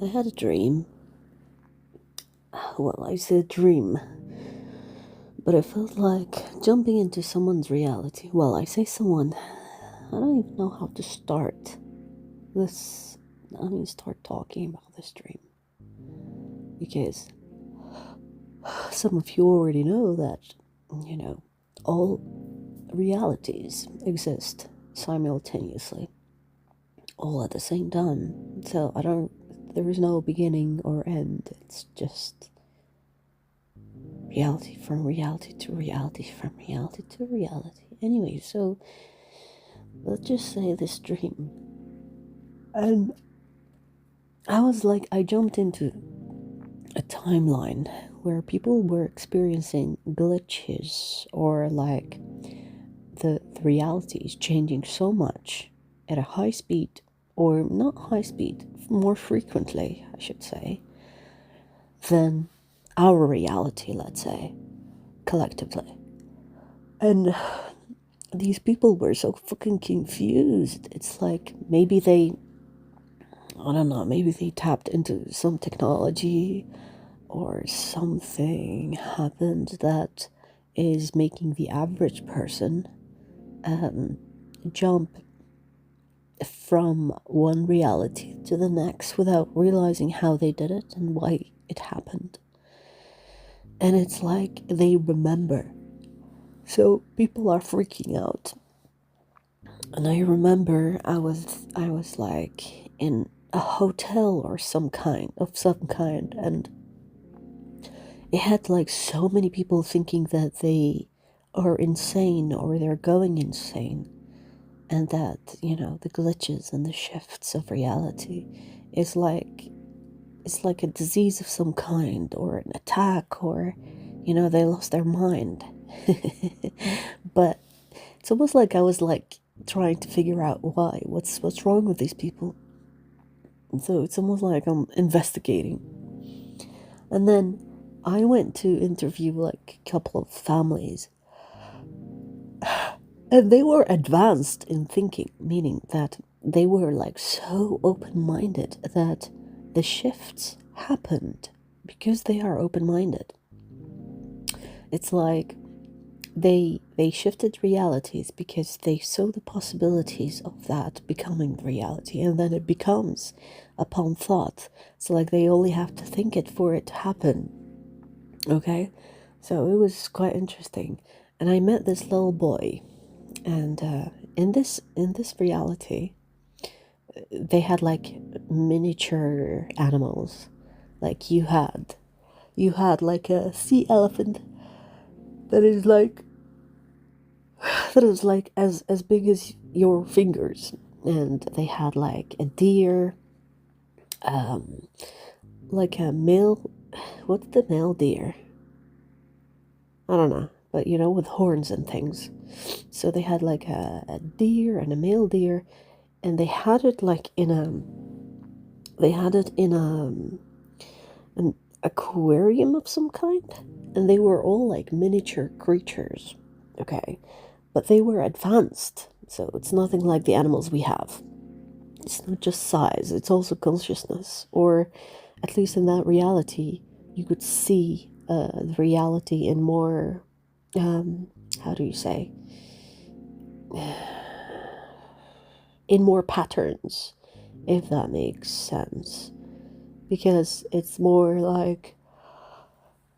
I had a dream. Well, I said dream, but it felt like jumping into someone's reality. Well, I say someone, I don't even know how to start this. Start talking about this dream. Because some of you already know that, all realities exist simultaneously, all at the same time. So there is no beginning or end. It's just reality from reality to reality from reality to reality. Anyway, so let's just say this dream. And I jumped into a timeline where people were experiencing glitches, or like the reality is changing so much at a high speed, or not high speed, more frequently, I should say, than our reality, let's say, collectively. And these people were so fucking confused. It's like maybe I don't know, maybe they tapped into some technology, or something happened that is making the average person jump from one reality to the next without realizing how they did it and why it happened. And it's like they remember. So people are freaking out. And I remember I was like in a hotel or some kind, and it had like so many people thinking that they are insane or they're going insane, and that, the glitches and the shifts of reality is like, it's like a disease of some kind, or an attack, or they lost their mind. But it's almost like I was like trying to figure out what's wrong with these people. So it's almost like I'm investigating. And then I went to interview like a couple of families, and they were advanced in thinking, meaning that they were like so open-minded that the shifts happened because they are open-minded. It's like they shifted realities because they saw the possibilities of that becoming the reality, and then it becomes upon thought. It's like they only have to think it for it to happen. Okay, so it was quite interesting. And I met this little boy, and in this reality, they had like miniature animals. Like you had like a sea elephant that is like as big as your fingers, and they had like a deer, like a male. What's the male deer? I don't know, but with horns and things. So they had like a deer and a male deer, and they had it like in an aquarium of some kind, and they were all like miniature creatures. Okay, but they were advanced, so it's nothing like the animals we have. It's not just size, it's also consciousness, or at least in that reality you could see the reality in more, how do you say, in more patterns, if that makes sense. Because it's more like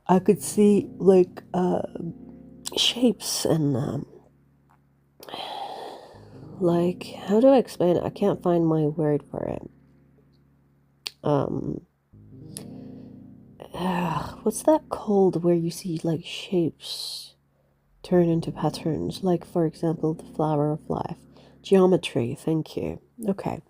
I could see like shapes and like, how do I explain it? I can't find my word for it. What's that called where you see like shapes turn into patterns? Like, for example, the flower of life. Geometry, thank you. Okay.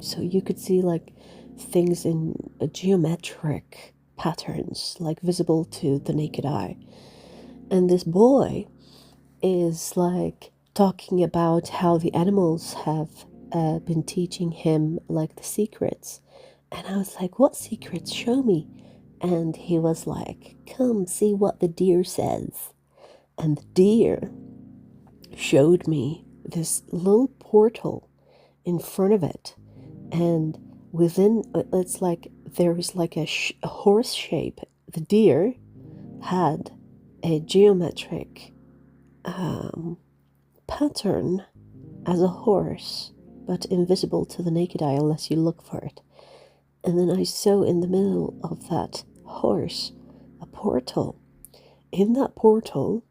So you could see like things in geometric patterns, like visible to the naked eye. And this boy is like talking about how the animals have been teaching him like the secrets. And I was like, what secrets? Show me. And he was like, come see what the deer says. And the deer showed me this little portal in front of it. And within, it's like there is like a horse shape. The deer had a geometric pattern as a horse, but invisible to the naked eye unless you look for it. And then I saw in the middle of that horse a portal. In that portal,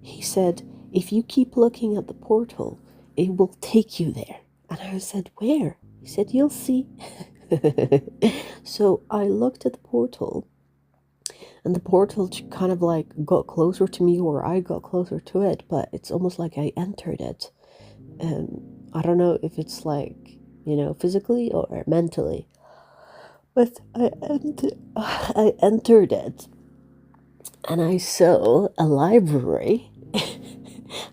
he said, if you keep looking at the portal, it will take you there. And I said, where? He said, you'll see. So I looked at the portal, and the portal kind of like got closer to me, or I got closer to it, but it's almost like I entered it. And I don't know if it's like, physically or mentally, but I entered it, and I saw a library.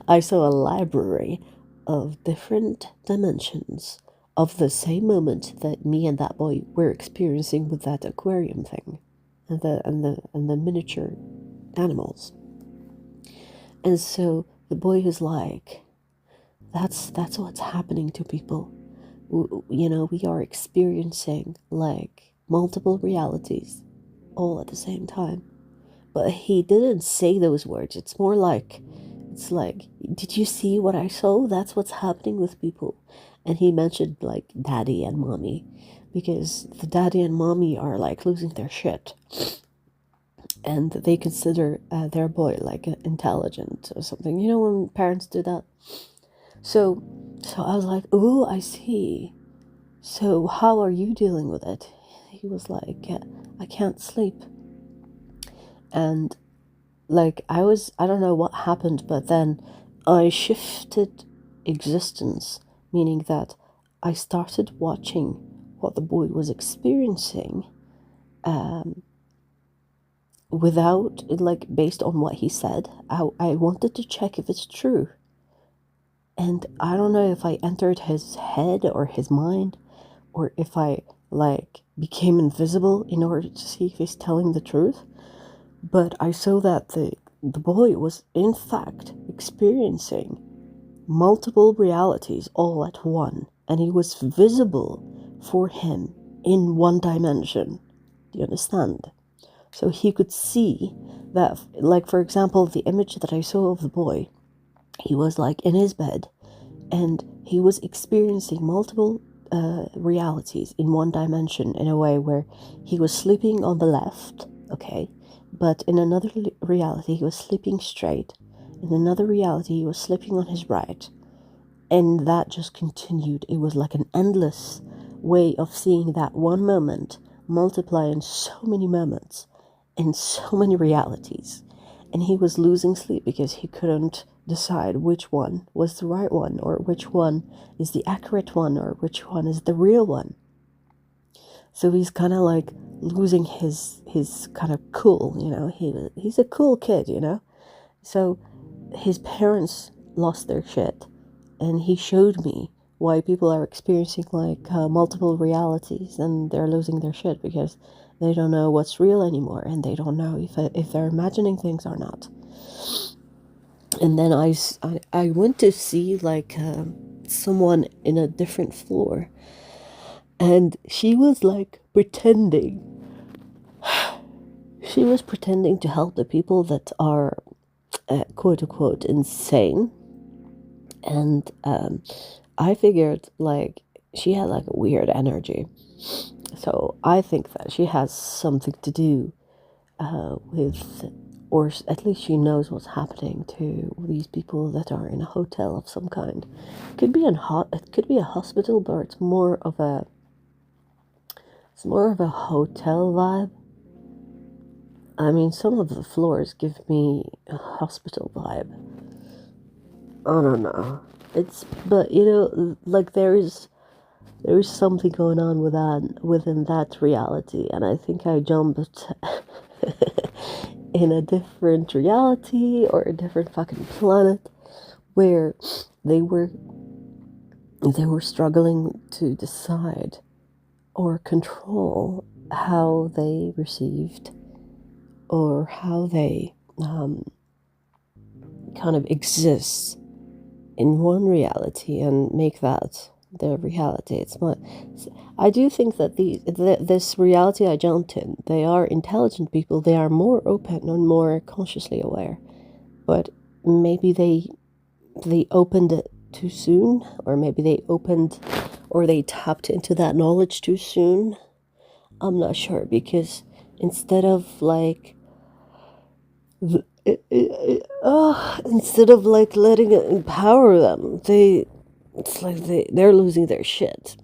I saw a library of different dimensions of the same moment that me and that boy were experiencing with that aquarium thing, and the miniature animals. And so the boy was like, that's what's happening to people. We are experiencing like multiple realities all at the same time. But he didn't say those words. It's like, did you see what I saw? That's what's happening with people. And he mentioned like daddy and mommy, because the daddy and mommy are like losing their shit. And they consider their boy like intelligent or something. You know when parents do that? So I was like, oh, I see. So how are you dealing with it? He was like, I can't sleep. And like I don't know what happened, but then I shifted existence, meaning that I started watching what the boy was experiencing without, like, based on what he said. I wanted to check if it's true. And I don't know if I entered his head or his mind, or if I, like, became invisible in order to see if he's telling the truth. But I saw that the boy was, in fact, experiencing multiple realities all at one. And he was visible for him in one dimension. Do you understand? So he could see that, like, for example, the image that I saw of the boy, he was like in his bed, and he was experiencing multiple realities in one dimension, in a way where he was sleeping on the left, okay, but in another reality he was sleeping straight, in another reality he was sleeping on his right, and that just continued. It was like an endless way of seeing that one moment multiply in so many moments, in so many realities. And he was losing sleep because he couldn't decide which one was the right one, or which one is the accurate one, or which one is the real one. So he's kind of like losing his kind of cool, he's a cool kid, so his parents lost their shit, and he showed me why people are experiencing like multiple realities, and they're losing their shit because they don't know what's real anymore, and they don't know if they're imagining things or not. And then I went to see like someone in a different floor, and she was like pretending. She was pretending to help the people that are quote unquote insane. And I figured like she had like a weird energy. So I think that she has something to do with, or at least she knows what's happening to these people that are in a hotel of some kind. It could be it could be a hospital, but it's more of a hotel vibe. I mean, some of the floors give me a hospital vibe. I don't know. But like there is something going on within that reality, and I think I jumped in a different reality or a different fucking planet where they were struggling to decide or control how they received, or how they kind of exist in one reality and make that the reality. I do think that this reality I jumped in, they are intelligent people. They are more open and more consciously aware. But maybe they opened it too soon, or maybe they tapped into that knowledge too soon. I'm not sure, because instead of like letting it empower them, it's like they're losing their shit.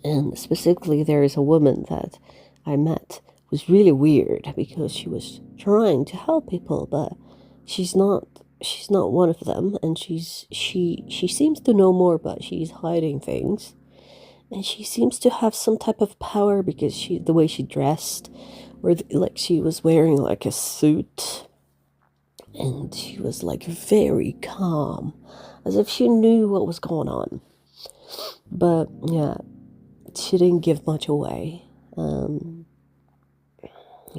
And specifically, there is a woman that I met who was really weird, because she was trying to help people, but she's not one of them, and she seems to know more, but she's hiding things. And she seems to have some type of power, because the way she dressed, or like she was wearing like a suit, and she was like very calm, as if she knew what was going on. But yeah, she didn't give much away.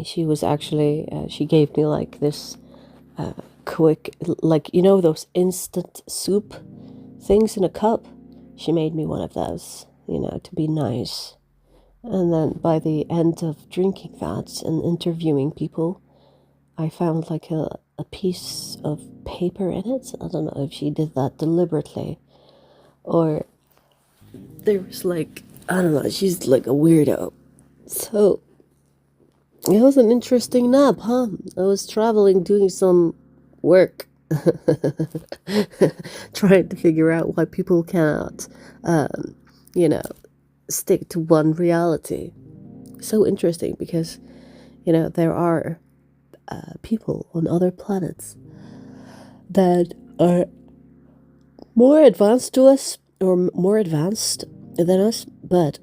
She was actually she gave me like this quick, like, you know, those instant soup things in a cup. She made me one of those, you know, to be nice. And then by the end of drinking that and interviewing people, I found like a piece of paper in it. I don't know if she did that deliberately, or there was like, I don't know, she's like a weirdo. So it was an interesting nap, huh? I was traveling, doing some work, trying to figure out why people cannot, you know, stick to one reality. So interesting, because, you know, there are people on other planets that are more advanced to us, or more advanced than us, but,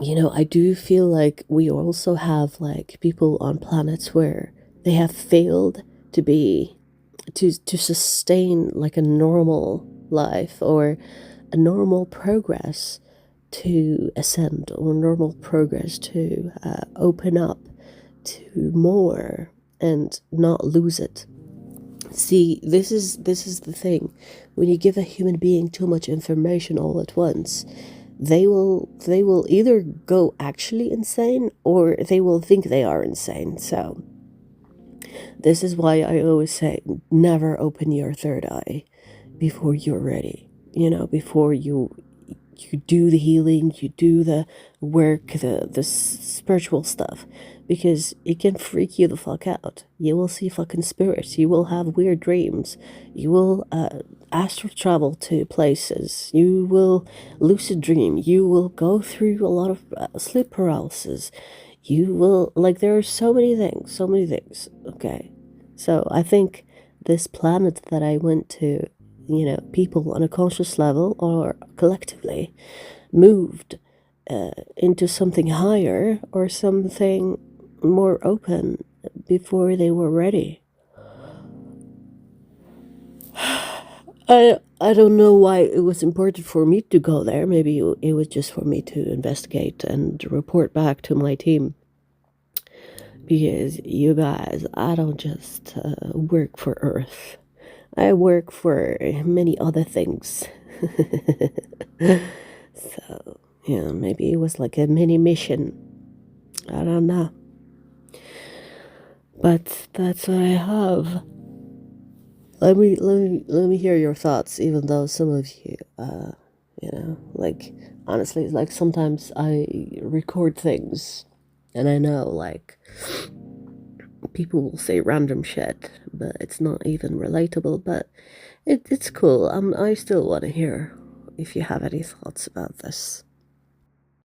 you know, I do feel like we also have like people on planets where they have failed to sustain like a normal life, or a normal progress to ascend, or normal progress to open up to more and not lose it. See, this is the thing. When you give a human being too much information all at once, they will either go actually insane, or they will think they are insane. So this is why I always say, never open your third eye before you're ready. You know, before you do the healing, you do the work, the spiritual stuff, because it can freak you the fuck out. You will see fucking spirits. You will have weird dreams. You will astral travel to places. You will lucid dream. You will go through a lot of sleep paralysis. You will, like, there are so many things, okay? So I think this planet that I went to, you know, people on a conscious level, or collectively, moved into something higher, or something more open, before they were ready. I don't know why it was important for me to go there. Maybe it was just for me to investigate and report back to my team. Because, you guys, I don't just work for Earth. I work for many other things. So, yeah, maybe it was like a mini mission. I don't know. But that's what I have. Let me hear your thoughts, even though some of you, you know, like, honestly, like, sometimes I record things, and I know, like, people will say random shit, but it's not even relatable, but it's cool. I still want to hear if you have any thoughts about this.